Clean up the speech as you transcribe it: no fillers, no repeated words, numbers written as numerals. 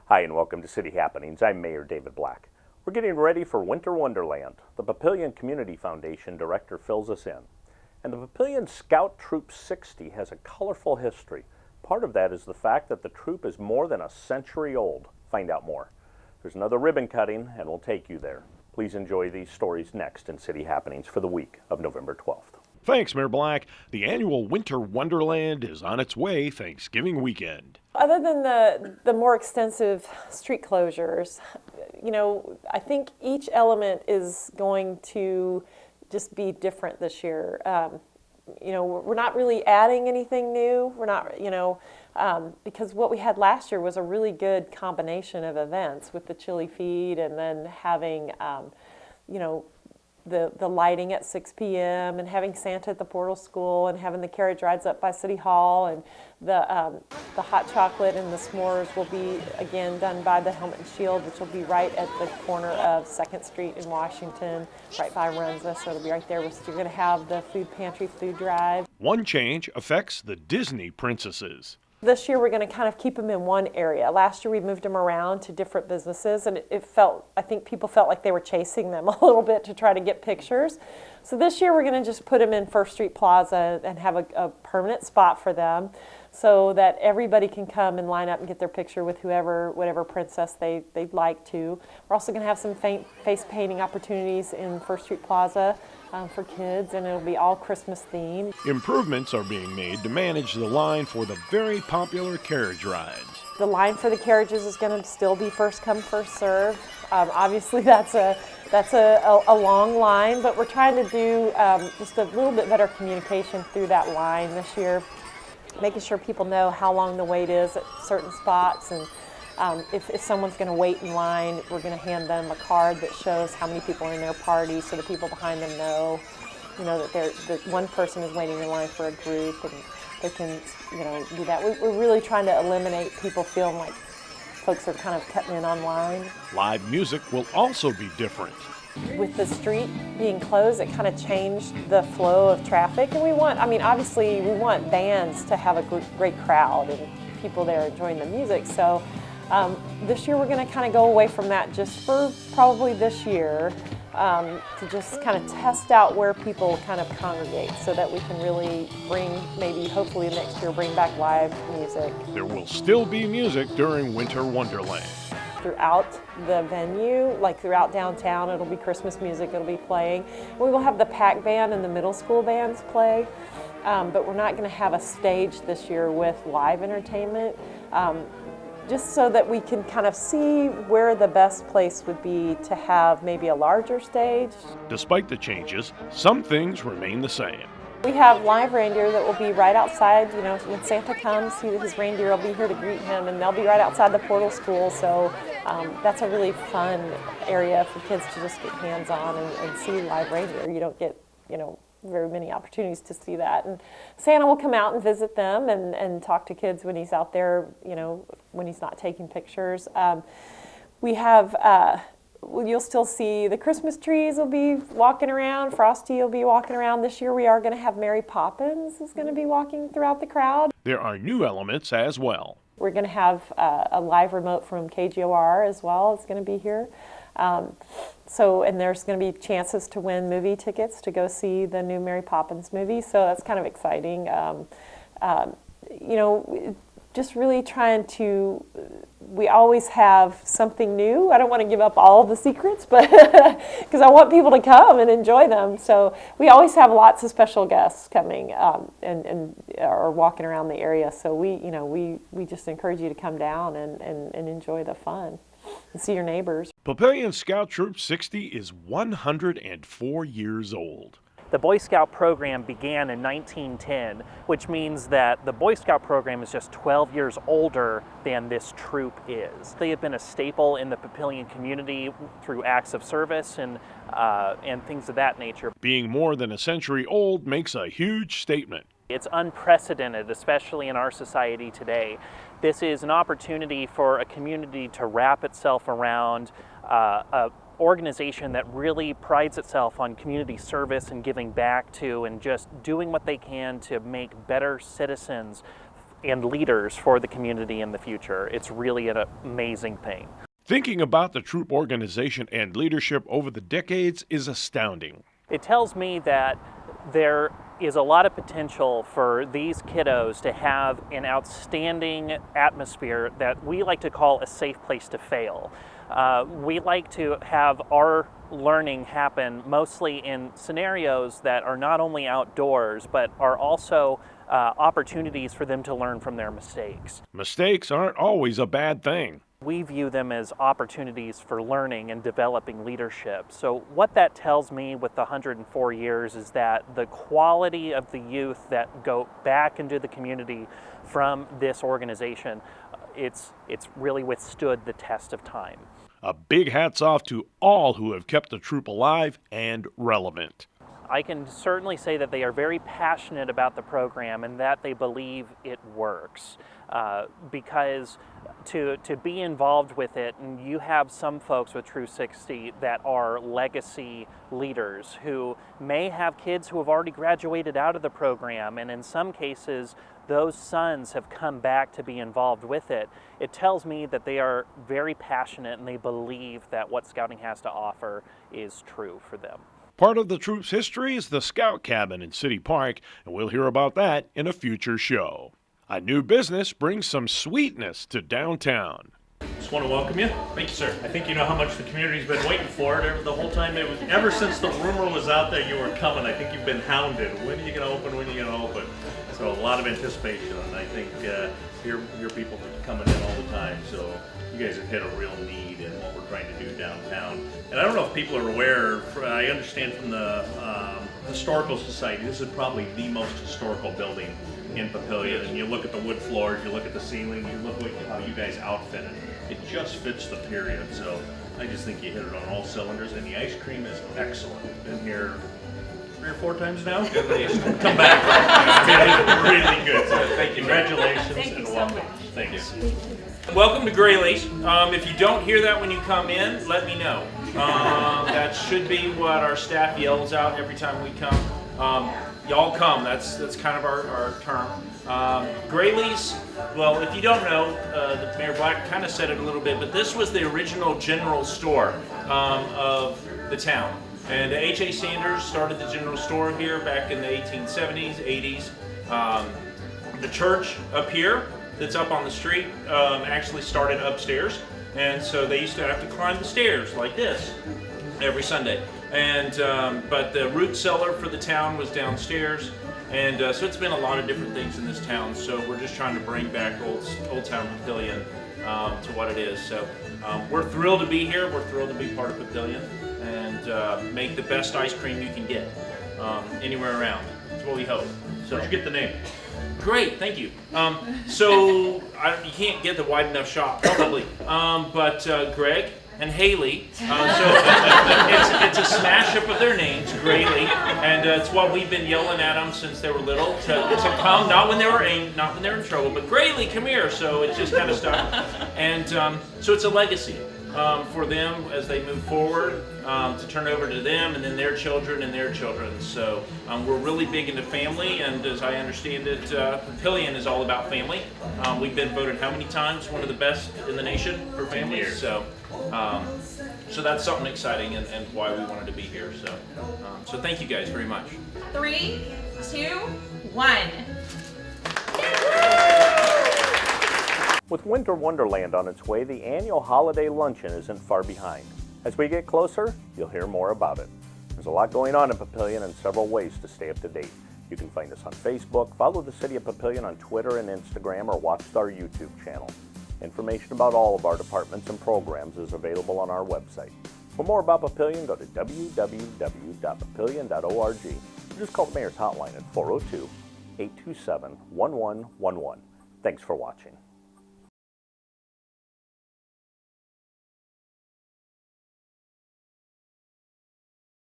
Hi and welcome to City Happenings. I'm Mayor David Black. We're getting ready for Winter Wonderland. The Papillion Community Foundation director fills us in. And the Papillion Scout Troop 60 has a colorful history. Part of that is the fact that the troop is more than a century old. Find out more. There's another ribbon cutting and we'll take you there. Please enjoy these stories next in City Happenings for the week of November 12th. Thanks, Mayor Black. The annual Winter Wonderland is on its way Thanksgiving weekend. Other than the more extensive street closures, I think each element is going to just be different this year. We're not really adding anything new. We're not, because what we had last year was a really good combination of events with the chili feed and then having, the lighting at 6 p.m. and having Santa at the Portal School and having the carriage rides up by City Hall, and the hot chocolate and the s'mores will be again done by the Helmet and Shield, which will be right at the corner of 2nd Street in Washington, right by Runza, so it'll be right there. You're going to have the food pantry food drive. One change affects the Disney princesses. This year we're going to kind of keep them in one area. Last year we moved them around to different businesses, and I think people felt like they were chasing them a little bit to try to get pictures. So this year we're going to just put them in First Street Plaza and have a permanent spot for them so that everybody can come and line up and get their picture with whatever princess they'd like to. We're also going to have some face painting opportunities in First Street Plaza for kids, and it'll be all Christmas themed. Improvements are being made to manage the line for the very popular carriage rides. The line for the carriages is going to still be first come, first serve. Obviously, that's a long line, but we're trying to do just a little bit better communication through that line this year, making sure people know how long the wait is at certain spots, and if someone's going to wait in line, we're going to hand them a card that shows how many people are in their party, so the people behind them know, that one person is waiting in line for a group, and they can, do that. We're really trying to eliminate people feeling like folks are kind of cutting in online. Live music will also be different. With the street being closed, it kind of changed the flow of traffic, and obviously we want bands to have a great crowd and people there enjoying the music. So this year we're going to kind of go away from that just for probably this year to just kind of test out where people kind of congregate so that we can really hopefully next year bring back live music. There will still be music during Winter Wonderland. Throughout the venue, like throughout downtown, it'll be Christmas music, it'll be playing. We will have the PAC band and the middle school bands play, but we're not going to have a stage this year with live entertainment. Just so that we can kind of see where the best place would be to have maybe a larger stage. Despite the changes, some things remain the same. We have live reindeer that will be right outside, when Santa comes, his reindeer will be here to greet him, and they'll be right outside the Portal School, so that's a really fun area for kids to just get hands on and see live reindeer. You don't get, very many opportunities to see that. And Santa will come out and visit them and talk to kids when he's out there, when he's not taking pictures. We have, you'll still see the Christmas trees will be walking around, Frosty will be walking around. This year we are going to have Mary Poppins is going to be walking throughout the crowd. There are new elements as well. We're going to have a live remote from KGOR as well. It's going to be here. And there's going to be chances to win movie tickets to go see the new Mary Poppins movie, so that's kind of exciting. Just really trying to, we always have something new. I don't want to give up all the secrets, but because I want people to come and enjoy them. So we always have lots of special guests coming and are walking around the area. So we just encourage you to come down and enjoy the fun and see your neighbors. Papillion Scout Troop 60 is 104 years old. The Boy Scout program began in 1910, which means that the Boy Scout program is just 12 years older than this troop is. They have been a staple in the Papillion community through acts of service and things of that nature. Being more than a century old makes a huge statement. It's unprecedented, especially in our society today. This is an opportunity for a community to wrap itself around a organization that really prides itself on community service and giving back to and just doing what they can to make better citizens and leaders for the community in the future. It's really an amazing thing. Thinking about the troop organization and leadership over the decades is astounding. It tells me that there is a lot of potential for these kiddos to have an outstanding atmosphere that we like to call a safe place to fail. We like to have our learning happen mostly in scenarios that are not only outdoors, but are also opportunities for them to learn from their mistakes. Mistakes aren't always a bad thing. We view them as opportunities for learning and developing leadership. So what that tells me with the 104 years is that the quality of the youth that go back into the community from this organization, it's really withstood the test of time. A big hats off to all who have kept the troop alive and relevant. I can certainly say that they are very passionate about the program and that they believe it works. Because to be involved with it, and you have some folks with Troop 60 that are legacy leaders who may have kids who have already graduated out of the program, and in some cases those sons have come back to be involved with it. It tells me that they are very passionate and they believe that what Scouting has to offer is true for them. Part of the troop's history is the Scout Cabin in City Park, and we'll hear about that in a future show. A new business brings some sweetness to downtown. Just want to welcome you. Thank you, sir. I think you know how much the community's been waiting for it the whole time. Ever since the rumor was out there you were coming, I think you've been hounded. When are you going to open? When are you going to open? So a lot of anticipation, and I think your people coming in all the time. So you guys have hit a real need in what we're trying to do downtown. And I don't know if people are aware. I understand from the Historical Society, this is probably the most historical building in Papillion. And you look at the wood floors, you look at the ceiling, you look at how you guys outfit it. It just fits the period. So I just think you hit it on all cylinders, and the ice cream is excellent. Been here 3 or 4 times now. At least. Come back. It is really good. So thank you. Congratulations. Thank you so welcome. much. Thanks. Welcome to Graylee's. If you don't hear that when you come in, let me know. That should be what our staff yells out every time we come. Y'all come, that's kind of our term. Graylee's, well, if you don't know, the Mayor Black kind of said it a little bit, but this was the original general store of the town. And H.A. Sanders started the general store here back in the 1870s, 80s. The church up here, that's up on the street, actually started upstairs. And so they used to have to climb the stairs like this every Sunday. And but the root cellar for the town was downstairs. And so it's been a lot of different things in this town. So we're just trying to bring back Old Town Papillion to what it is. So we're thrilled to be here. We're thrilled to be part of Papillion and make the best ice cream you can get anywhere around. That's what we hope. So Where'd you get the name? Great, thank you. You can't get the wide enough shot probably, but Greg and Haley, so it's a smash up of their names, Graylee, and it's what we've been yelling at them since they were little to come, not when they were in trouble, but Graylee, come here. So it's just kind of stuck, and so it's a legacy for them as they move forward to turn over to them and then their children and their children. So we're really big into family, and as I understand it, Papillion is all about family. We've been voted how many times one of the best in the nation for families. So that's something exciting and why we wanted to be here. So thank you guys very much. 3, 2, 1. With Winter Wonderland on its way, the annual holiday luncheon isn't far behind. As we get closer, you'll hear more about it. There's a lot going on in Papillion and several ways to stay up to date. You can find us on Facebook, follow the City of Papillion on Twitter and Instagram, or watch our YouTube channel. Information about all of our departments and programs is available on our website. For more about Papillion, go to www.papillion.org or just call the Mayor's Hotline at 402-827-1111. Thanks for watching.